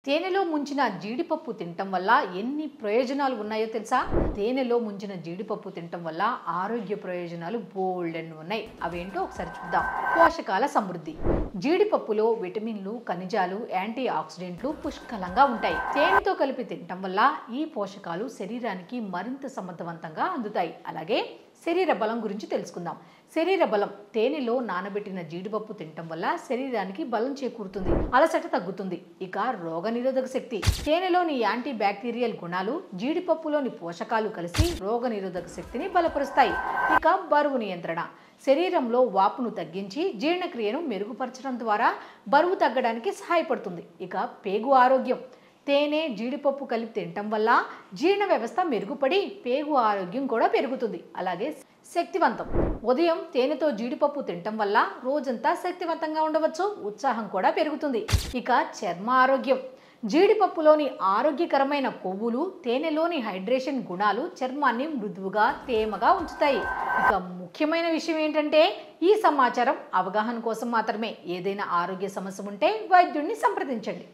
తేనెలో ముంచిన జీడిపప్పు తినటం వల్ల ఎన్ని ప్రయోజనాలు ఉన్నాయో తెలుసా? తేనెలో ముంచిన జీడిపప్పు తినటం వల్ల ఆరోగ్య ప్రయోజనాలు బోల్డెన్ ఉన్నాయి. అవేంటో ఒకసారి చూద్దాం. పోషకాల సమృద్ధి. జీడిపప్పులో విటమిన్లు, ఖనిజాలు, యాంటీ ఆక్సిడెంట్లు పుష్కలంగా ఉంటాయి. తేనెతో కలిపి తినటం వల్ల ఈ పోషకాలు శరీరానికి మరింత సమర్థవంతంగా అందుతాయి. అలాగే శరీర బలం గురించి తెలుసుకుందాం. శరీర బలం. తేనెలో నానబెట్టిన జీడిపప్పు తినటం వల్ల శరీరానికి బలం చేకూరుతుంది, అలసట తగ్గుతుంది. ఇక రోగనిరోధక శక్తి. తేనెలోని యాంటీ బ్యాక్టీరియల్ గుణాలు, జీడిపప్పులోని పోషకాలు కలిసి రోగనిరోధక శక్తిని బలపరుస్తాయి. ఇక బరువు నియంత్రణ. శరీరంలో వాపును తగ్గించి జీర్ణక్రియను మెరుగుపరచడం ద్వారా బరువు తగ్గడానికి సహాయపడుతుంది. ఇక పేగు ఆరోగ్యం. తేనె, జీడిపప్పు కలిపి తినటం వల్ల జీర్ణ వ్యవస్థ మెరుగుపడి పేగు ఆరోగ్యం కూడా పెరుగుతుంది. అలాగే శక్తివంతం. ఉదయం తేనెతో జీడిపప్పు తినటం వల్ల రోజంతా శక్తివంతంగా ఉండవచ్చు, ఉత్సాహం కూడా పెరుగుతుంది. ఇక చర్మ ఆరోగ్యం. జీడిపప్పులోని ఆరోగ్యకరమైన కొవ్వులు, తేనెలోని హైడ్రేషన్ గుణాలు చర్మాన్ని మృదువుగా, తేమగా ఉంచుతాయి. ఇక ముఖ్యమైన విషయం ఏంటంటే ఈ సమాచారం అవగాహన కోసం మాత్రమే. ఏదైనా ఆరోగ్య సమస్య ఉంటే వైద్యుడిని సంప్రదించండి.